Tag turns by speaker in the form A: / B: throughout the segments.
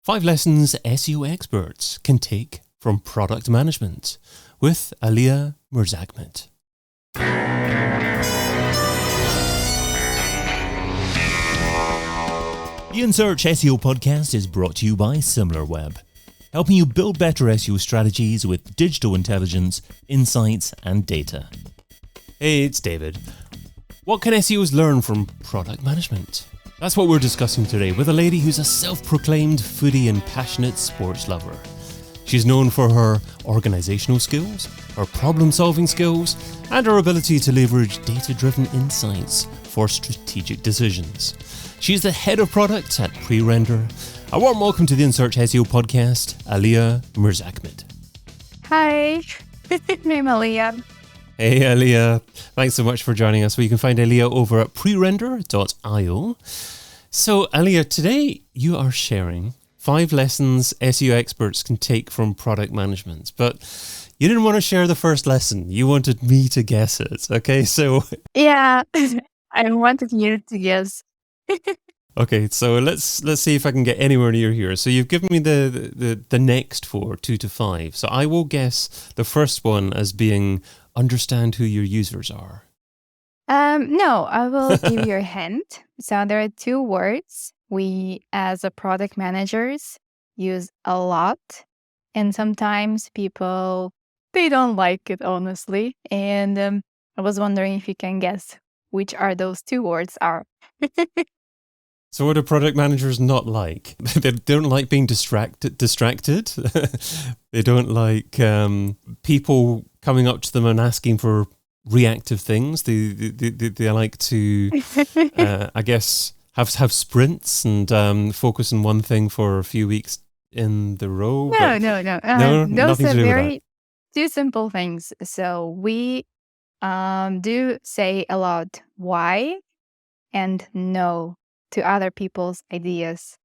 A: 5 lessons SEO experts can take from product management with Aliyah Mirzakmet. The In Search SEO podcast is brought to you by Similarweb, helping you build better SEO strategies with digital intelligence, insights, and data. Hey, it's David. What can SEOs learn from product management? That's what we're discussing today with a lady who's a self-proclaimed foodie and passionate sports lover. She's known for her organizational skills, her problem-solving skills, and her ability to leverage data-driven insights for strategic decisions. She's the head of product at Pre-Render. A warm welcome to the In Search SEO podcast, Aliyah Mirzakmet.
B: Hi, I'm Aliyah.
A: Hey Aliyah, thanks so much for joining us. Well, you can find Aliyah over at prerender.io. So Aliyah, today you are sharing 5 lessons SEO experts can take from product management, but you didn't want to share the first lesson. You wanted me to guess it. Okay, so...
B: Yeah, I wanted you to guess.
A: Okay, so let's see if I can get anywhere near here. So you've given me the next 4, 2 to 5. So I will guess the first one as being understand who your users are.
B: No, I will give you a hint. So there are 2 words we as a product managers use a lot. And sometimes people, they don't like it, honestly. And I was wondering if you can guess which are those 2 words are.
A: So what do product managers not like? They don't like being distracted. They don't like people coming up to them and asking for reactive things. They like to, I guess, have sprints and focus on one thing for a few weeks in the row.
B: No.
A: No,
B: Those
A: nothing
B: are
A: to do with that.
B: very 2 simple things. So we do say a lot why and no to other people's ideas.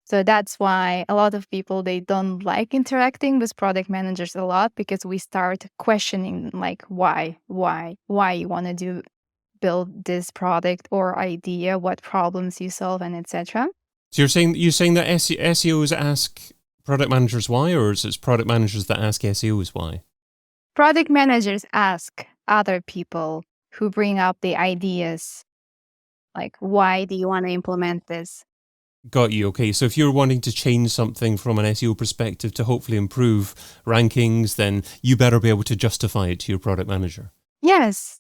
B: So that's why a lot of people, they don't like interacting with product managers a lot, because we start questioning like why you want to build this product or idea, what problems you solve, and etc.
A: So you're saying that SEOs ask product managers why, or is it product managers that ask SEOs why?
B: Product managers ask other people who bring up the ideas, like, why do you want to implement this?
A: Got you. Okay. So if you're wanting to change something from an SEO perspective to hopefully improve rankings, then you better be able to justify it to your product manager.
B: Yes.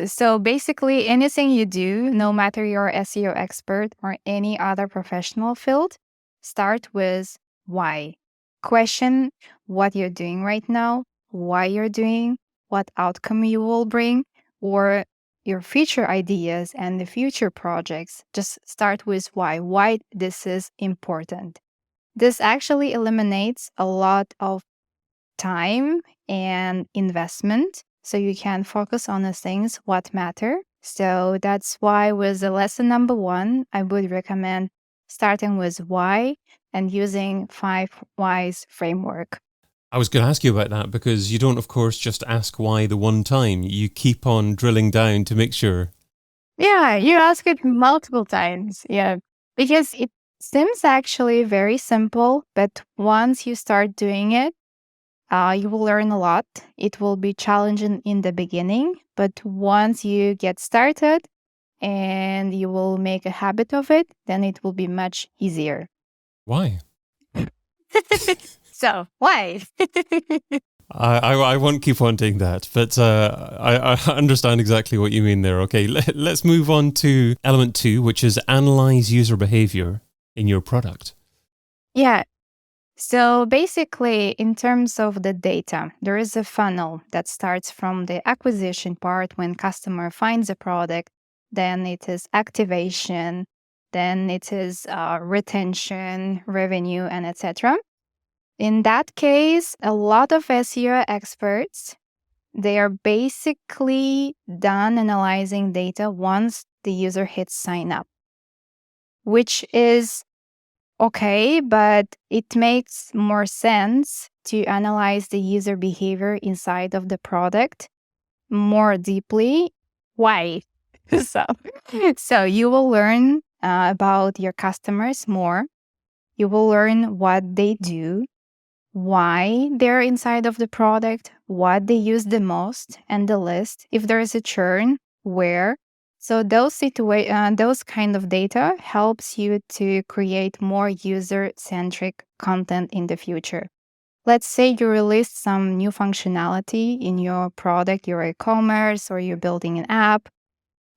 B: So basically, anything you do, no matter you're an SEO expert or any other professional field, start with why. Question what you're doing right now, why you're doing, what outcome you will bring, or your future ideas and the future projects. Just start with why this is important. This actually eliminates a lot of time and investment, so you can focus on the things what matter. So that's why with the lesson number 1, I would recommend starting with why and using 5 whys framework.
A: I was going to ask you about that because you don't, of course, just ask why the one time. You keep on drilling down to make sure.
B: Yeah, you ask it multiple times. Yeah, because it seems actually very simple, but once you start doing it, you will learn a lot. It will be challenging in the beginning, but once you get started and you will make a habit of it, then it will be much easier.
A: Why?
B: So, why?
A: I won't keep on doing that, but I understand exactly what you mean there. Okay, let's move on to element 2, which is analyze user behavior in your product.
B: Yeah. So basically, in terms of the data, there is a funnel that starts from the acquisition part when customer finds a product, then it is activation, then it is retention, revenue, and etc. In that case, a lot of SEO experts, they are basically done analyzing data once the user hits sign up, which is okay, but it makes more sense to analyze the user behavior inside of the product more deeply. Why? So you will learn about your customers more. You will learn what they do, why they're inside of the product, what they use the most, and the list. If there is a churn, where. So those kind of data helps you to create more user-centric content in the future. Let's say you released some new functionality in your product, your e-commerce, or you're building an app,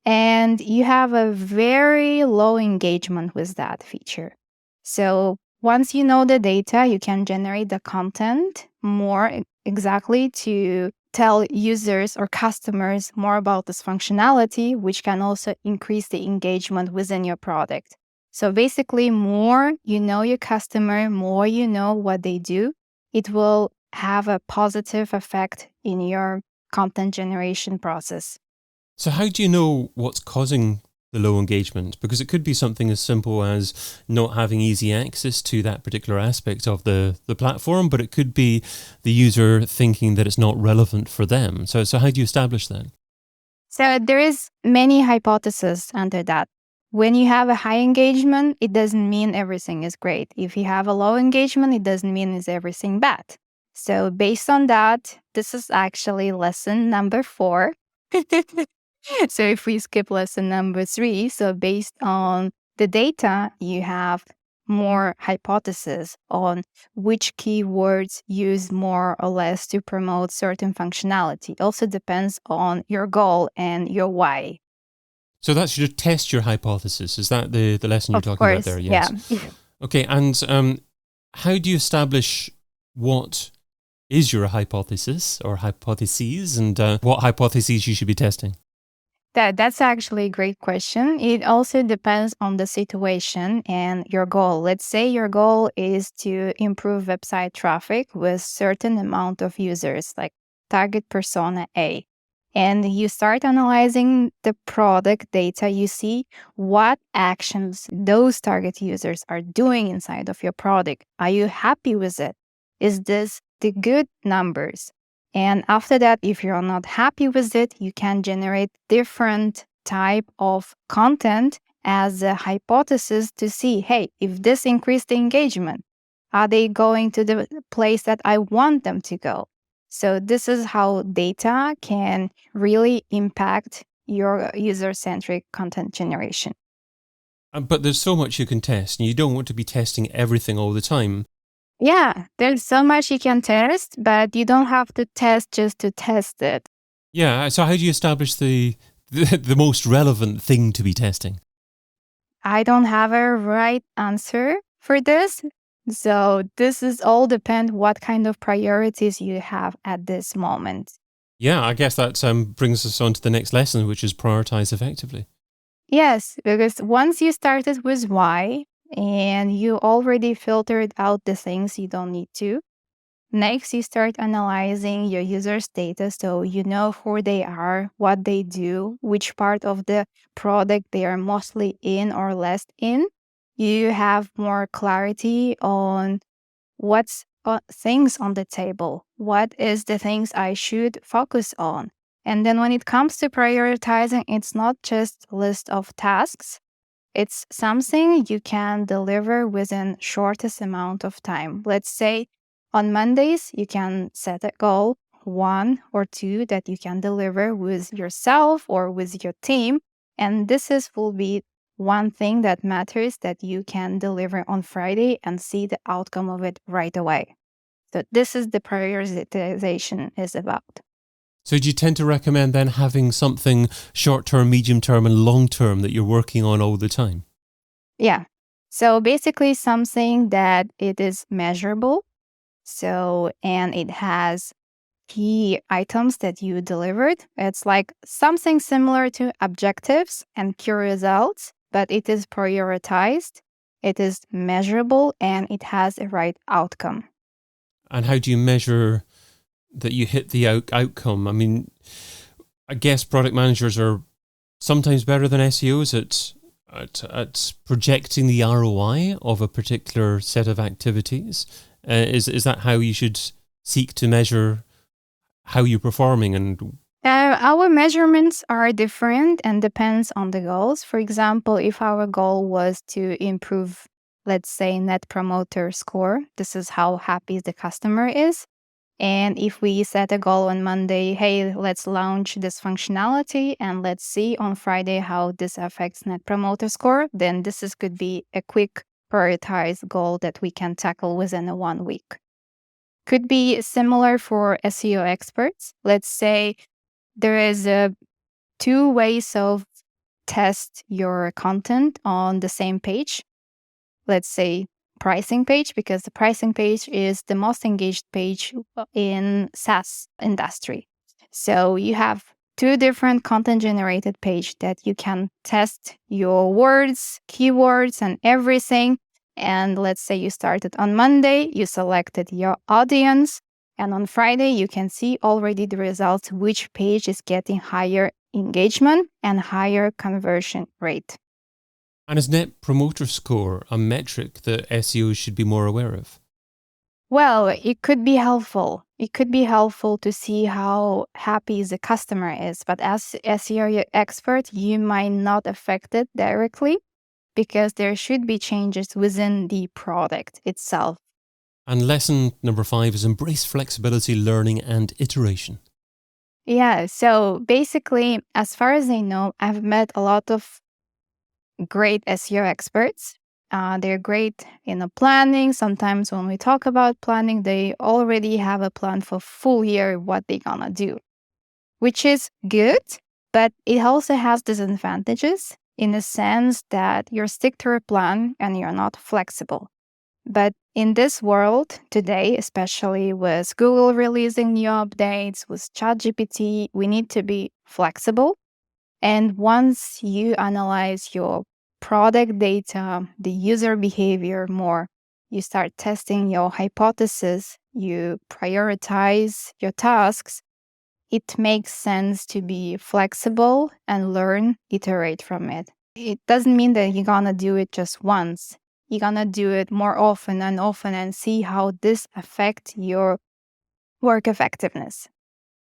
B: and you have a very low engagement with that feature. So once you know the data, you can generate the content more exactly to tell users or customers more about this functionality, which can also increase the engagement within your product. So basically, more you know your customer, more you know what they do, it will have a positive effect in your content generation process.
A: So how do you know what's causing the low engagement? Because it could be something as simple as not having easy access to that particular aspect of the platform, but it could be the user thinking that it's not relevant for them. So how do you establish that?
B: So there is many hypotheses under that. When you have a high engagement, it doesn't mean everything is great. If you have a low engagement, it doesn't mean it's everything bad. So based on that, this is actually lesson number 4. So if we skip lesson number 3, so based on the data, you have more hypotheses on which keywords use more or less to promote certain functionality. Also depends on your goal and your why.
A: So that's your test your hypothesis. Is that the lesson you're
B: Of
A: talking about
B: course,
A: there? Yes.
B: yeah.
A: Okay, and how do you establish what is your hypothesis or hypotheses, and what hypotheses you should be testing?
B: That's actually a great question. It also depends on the situation and your goal. Let's say your goal is to improve website traffic with certain amount of users, like target persona A. And you start analyzing the product data, you see what actions those target users are doing inside of your product. Are you happy with it? Is this the good numbers? And after that, if you're not happy with it, you can generate different type of content as a hypothesis to see, hey, if this increased the engagement, are they going to the place that I want them to go? So this is how data can really impact your user-centric content generation.
A: But there's so much you can test, and you don't want to be testing everything all the time.
B: Yeah, there's so much you can test, but you don't have to test just to test it.
A: Yeah, so how do you establish the most relevant thing to be testing?
B: I don't have a right answer for this. So this is all depend what kind of priorities you have at this moment.
A: Yeah, I guess that brings us on to the next lesson, which is prioritize effectively.
B: Yes, because once you started with why and you already filtered out the things you don't need to, next you start analyzing your users' data so you know who they are, what they do, which part of the product they are mostly in or less in. You have more clarity on what's things on the table, what is the things I should focus on. And then when it comes to prioritizing, it's not just a list of tasks. It's something you can deliver within shortest amount of time. Let's say on Mondays, you can set a goal, 1 or 2 that you can deliver with yourself or with your team. And will be one thing that matters that you can deliver on Friday and see the outcome of it right away. So this is the prioritization is about.
A: So do you tend to recommend then having something short-term, medium-term, and long-term that you're working on all the time?
B: Yeah. So basically something that it is measurable. So, and it has key items that you delivered. It's like something similar to objectives and key results, but it is prioritized, it is measurable, and it has a right outcome.
A: And how do you measure that you hit the outcome? I mean, I guess product managers are sometimes better than SEOs at projecting the ROI of a particular set of activities. Is that how you should seek to measure how you're performing? And
B: our measurements are different and depends on the goals. For example, if our goal was to improve let's say Net Promoter Score. This is how happy the customer is. And if we set a goal on Monday, hey, let's launch this functionality and let's see on Friday how this affects Net Promoter Score, then could be a quick prioritized goal that we can tackle within a 1 week. Could be similar for SEO experts. Let's say there is 2 ways of test your content on the same page. Let's say pricing page, because the pricing page is the most engaged page in SaaS industry. So you have 2 different content generated page that you can test your words, keywords, and everything. And let's say you started on Monday, you selected your audience, and on Friday you can see already the results, which page is getting higher engagement and higher conversion rate.
A: And is Net Promoter Score a metric that SEOs should be more aware of?
B: Well, it could be helpful. It could be helpful to see how happy the customer is. But as SEO expert, you might not affect it directly because there should be changes within the product itself.
A: And lesson number 5 is embrace flexibility, learning, and iteration.
B: Yeah, so basically, as far as I know, I've met a lot of great SEO experts. They're great in the planning. Sometimes when we talk about planning, they already have a plan for full year what they're gonna do, which is good, but it also has disadvantages in the sense that you're stick to a plan and you're not flexible. But in this world today, especially with Google releasing new updates, with ChatGPT, we need to be flexible. And once you analyze your product data, the user behavior more, you start testing your hypothesis, you prioritize your tasks, it makes sense to be flexible and learn, iterate from it. It doesn't mean that you're gonna do it just once. You're gonna do it more often and see how this affects your work effectiveness.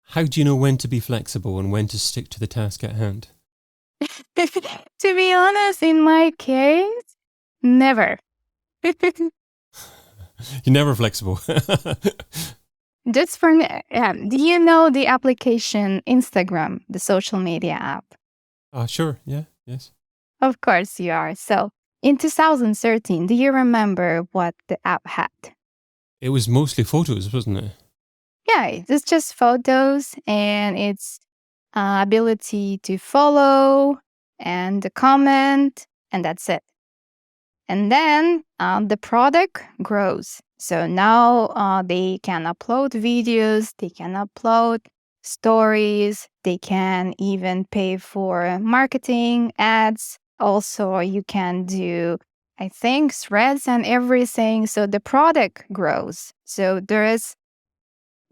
A: How do you know when to be flexible and when to stick to the task at hand?
B: To be honest, in my case, never.
A: You're never flexible.
B: Just for me, do you know the application Instagram, the social media app?
A: Sure, yeah, yes.
B: Of course you are. So in 2013, do you remember what the app had?
A: It was mostly photos, wasn't it?
B: Yeah, it's just photos and its ability to follow and comment, and that's it. And then the product grows. So now they can upload videos, they can upload stories, they can even pay for marketing ads. Also, you can do, I think, threads and everything. So the product grows. So there is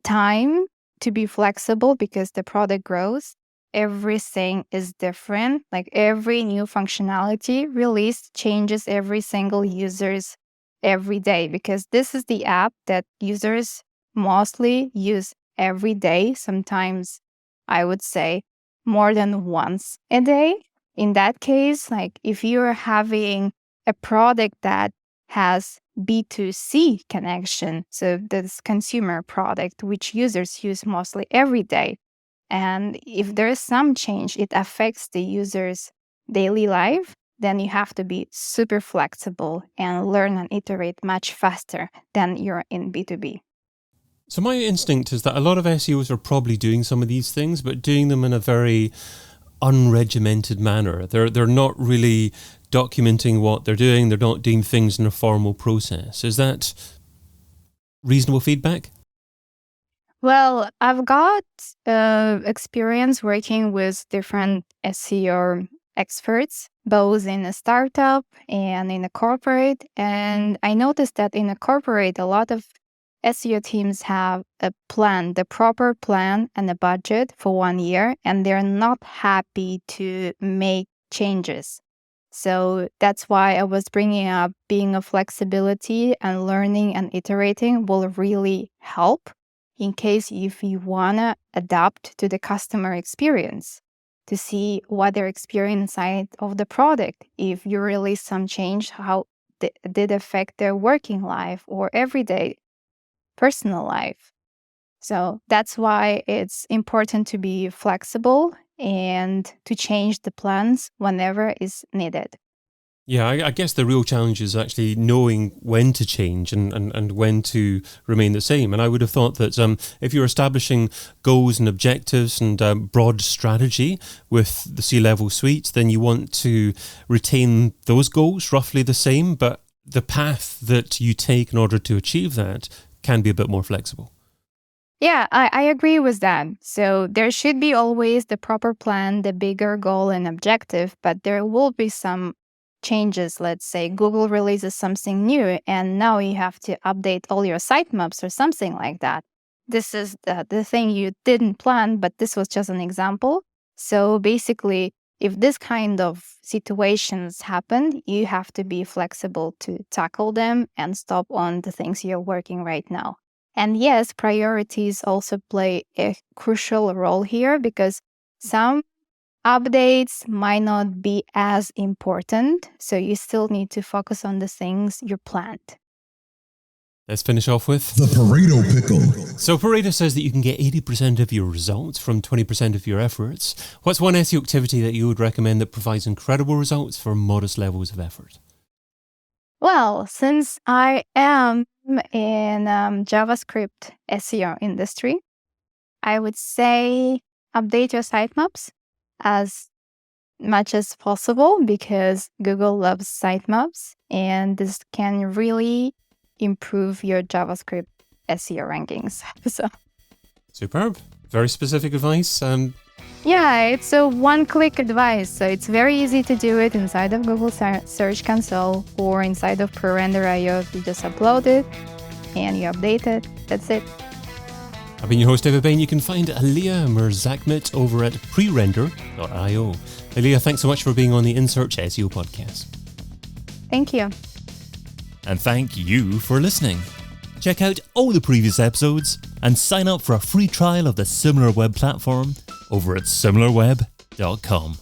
B: time to be flexible because the product grows. Everything is different. Like every new functionality released changes every single user's every day, because this is the app that users mostly use every day. Sometimes I would say more than once a day. In that case, like if you're having a product that has B2C connection, so this consumer product, which users use mostly every day. And if there is some change, it affects the user's daily life, then you have to be super flexible and learn and iterate much faster than you're in B2B.
A: So my instinct is that a lot of SEOs are probably doing some of these things, but doing them in a very unregimented manner. They're not really documenting what they're doing. They're not doing things in a formal process. Is that reasonable feedback?
B: Well, I've got experience working with different SEO experts, both in a startup and in a corporate. And I noticed that in a corporate, a lot of SEO teams have a plan, the proper plan and a budget for 1 year, and they're not happy to make changes. So that's why I was bringing up being a flexibility and learning and iterating will really help in case if you want to adapt to the customer experience to see what their experience inside of the product. If you release some change, how did affect their working life or everyday personal life. So that's why it's important to be flexible and to change the plans whenever is needed.
A: Yeah, I guess the real challenge is actually knowing when to change and when to remain the same. And I would have thought that if you're establishing goals and objectives and broad strategy with the C-level suite, then you want to retain those goals roughly the same, but the path that you take in order to achieve that can be a bit more flexible.
B: Yeah, I agree with that. So there should be always the proper plan, the bigger goal and objective, but there will be some changes. Let's say Google releases something new and now you have to update all your sitemaps or something like that. This is the thing you didn't plan, but this was just an example. So basically, if this kind of situations happen, you have to be flexible to tackle them and stop on the things you're working right now. And yes, priorities also play a crucial role here because some updates might not be as important, so you still need to focus on the things you planned.
A: Let's finish off with
C: the Paro Pickle.
A: So Pareto says that you can get 80% of your results from 20% of your efforts. What's one SEO activity that you would recommend that provides incredible results for modest levels of effort?
B: Well, since I am in JavaScript SEO industry, I would say update your sitemaps as much as possible because Google loves sitemaps and this can really improve your JavaScript SEO rankings. So
A: superb. Very specific advice.
B: Yeah, it's a one-click advice. So it's very easy to do it inside of Google Search Console or inside of ProRender.io. You just upload it and you update it. That's it.
A: I've been your host, David Bain. You can find Aliyah Mirzakmit over at prerender.io. Aliyah, thanks so much for being on the In Search SEO podcast.
B: Thank you.
A: And thank you for listening. Check out all the previous episodes and sign up for a free trial of the Similarweb platform over at similarweb.com.